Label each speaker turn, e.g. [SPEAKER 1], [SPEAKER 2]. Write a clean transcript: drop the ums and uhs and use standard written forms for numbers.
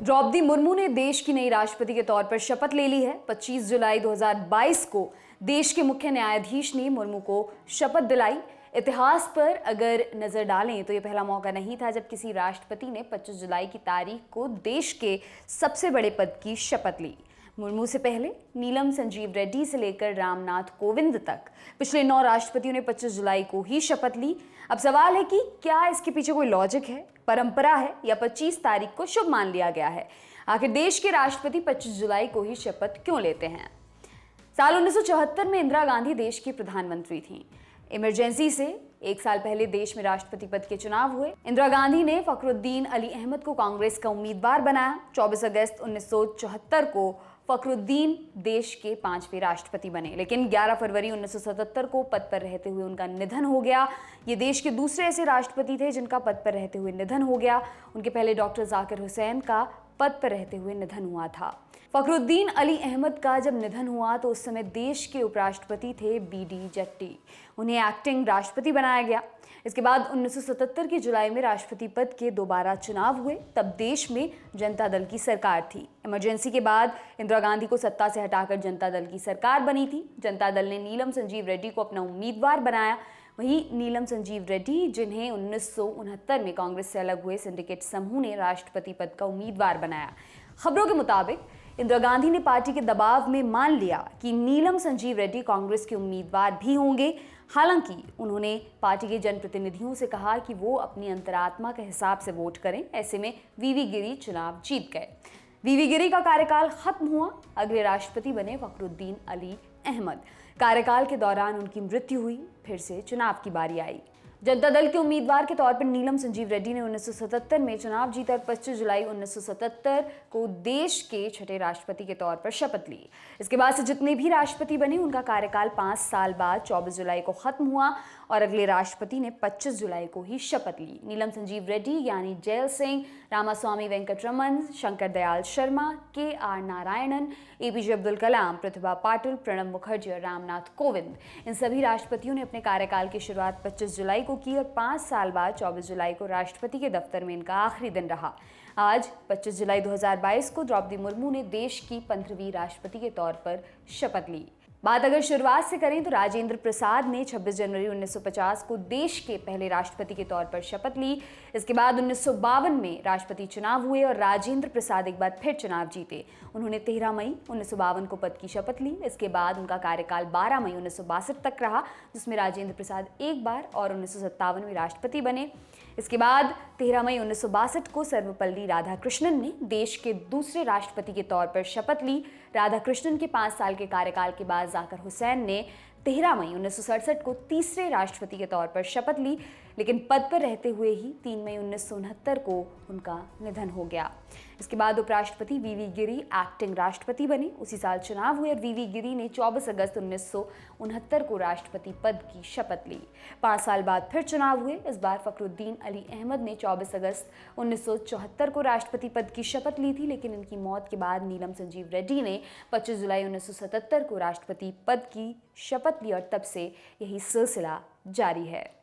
[SPEAKER 1] द्रौपदी मुर्मू ने देश की नई राष्ट्रपति के तौर पर शपथ ले ली है। 25 जुलाई 2022 को देश के मुख्य न्यायाधीश ने मुर्मू को शपथ दिलाई। इतिहास पर अगर नजर डालें तो यह पहला मौका नहीं था जब किसी राष्ट्रपति ने 25 जुलाई की तारीख को देश के सबसे बड़े पद की शपथ ली। मुर्मू से पहले नीलम संजीव रेड्डी से लेकर रामनाथ कोविंद तक पिछले 9 राष्ट्रपतियों ने 25 जुलाई को ही शपथ ली। अब सवाल है कि क्या इसके पीछे कोई लॉजिक है, परंपरा है या 25 तारीख को शुभ मान लिया गया है? आखिर देश के राष्ट्रपति 25 जुलाई को ही शपथ क्यों लेते हैं? साल 1974 में इंदिरा गांधी देश की प्रधानमंत्री थीं। इमरजेंसी से 1 साल पहले देश में राष्ट्रपति पद के चुनाव हुए। इंदिरा गांधी ने फखरुद्दीन अली अहमद को कांग्रेस का उम्मीदवार बनाया। 24 अगस्त 1974 को फखरुद्दीन देश के 5वें राष्ट्रपति बने, लेकिन 11 फरवरी 1977 को पद पर रहते हुए उनका निधन हो गया। ये देश के दूसरे ऐसे राष्ट्रपति थे जिनका पद पर रहते हुए निधन हो गया। उनके पहले डॉक्टर जाकिर हुसैन का पद पर रहते हुए निधन हुआ था। फखरुद्दीन अली अहमद का जब निधन हुआ तो उस समय देश के उपराष्ट्रपति थे बीडी जट्टी। उन्हें एक्टिंग राष्ट्रपति बनाया गया। इसके बाद 1977 की जुलाई में राष्ट्रपति पद के दोबारा चुनाव हुए। तब देश में जनता दल की सरकार थी। इमरजेंसी के बाद इंदिरा गांधी को सत्ता से हटाकर जनता दल की सरकार बनी थी। जनता दल ने नीलम संजीव रेड्डी को अपना उम्मीदवार बनाया। वहीं नीलम संजीव रेड्डी, जिन्हें 1969 में कांग्रेस से अलग हुए सिंडिकेट समूह ने राष्ट्रपति पद का उम्मीदवार बनाया। खबरों के मुताबिक इंदिरा गांधी ने पार्टी के दबाव में मान लिया कि नीलम संजीव रेड्डी कांग्रेस के उम्मीदवार भी होंगे। हालांकि उन्होंने पार्टी के जनप्रतिनिधियों से कहा कि वो अपनी अंतरात्मा के हिसाब से वोट करें। ऐसे में वीवी गिरी चुनाव जीत गए। वीवी गिरी का कार्यकाल खत्म हुआ। अगले राष्ट्रपति बने फखरुद्दीन अली अहमद। कार्यकाल के दौरान उनकी मृत्यु हुई। फिर से चुनाव की बारी आई। जनता दल के उम्मीदवार के तौर पर नीलम संजीव रेड्डी ने 1977 में चुनाव जीता और 25 जुलाई 1977 को देश के 6ठे राष्ट्रपति के तौर पर शपथ ली। इसके बाद से जितने भी राष्ट्रपति बने उनका कार्यकाल 5 साल बाद 24 जुलाई को खत्म हुआ और अगले राष्ट्रपति ने 25 जुलाई को ही शपथ ली। नीलम संजीव रेड्डी यानी जैल सिंह, रामास्वामी वेंकटरमन, शंकर दयाल शर्मा, के.आर. नारायणन, एपीजे अब्दुल कलाम, प्रतिभा पाटिल, प्रणब मुखर्जी और रामनाथ कोविंद, इन सभी राष्ट्रपतियों ने अपने कार्यकाल की शुरुआत 25 जुलाई को की और 5 साल बाद 24 जुलाई को राष्ट्रपति के दफ्तर में इनका आखिरी दिन रहा। आज 25 जुलाई 2022 को द्रौपदी मुर्मू ने देश की 15वीं राष्ट्रपति के तौर पर शपथ ली। बात अगर शुरुआत से करें तो राजेंद्र प्रसाद ने 26 जनवरी 1950 को देश के पहले राष्ट्रपति के तौर पर शपथ ली। इसके बाद 1952 में राष्ट्रपति चुनाव हुए और राजेंद्र प्रसाद एक बार फिर चुनाव जीते। उन्होंने 13 मई 1952 को पद की शपथ ली। इसके बाद उनका कार्यकाल 12 मई 1962 तक रहा, जिसमें राजेंद्र प्रसाद एक बार और 1957 में राष्ट्रपति बने। इसके बाद 13 मई 1962 को सर्वपल्ली राधाकृष्णन ने देश के दूसरे राष्ट्रपति के तौर पर शपथ ली। राधाकृष्णन के 5 साल के कार्यकाल के बाद जाकिर हुसैन ने 13 मई 1967 को तीसरे राष्ट्रपति के तौर पर शपथ ली, लेकिन पद पर रहते हुए ही 3 मई 1969 को उनका निधन हो गया। इसके बाद उपराष्ट्रपति वीवी गिरी एक्टिंग राष्ट्रपति बने। उसी साल चुनाव हुए और वीवी गिरी ने 24 अगस्त 1969 को राष्ट्रपति पद की शपथ ली। 5 साल बाद फिर चुनाव हुए। इस बार फखरुद्दीन अली अहमद ने 24 अगस्त 1974 को राष्ट्रपति पद की शपथ ली थी, लेकिन इनकी मौत के बाद नीलम संजीव रेड्डी ने 25 जुलाई 1977 को राष्ट्रपति पद की शपथ ली और तब से यही सिलसिला जारी है।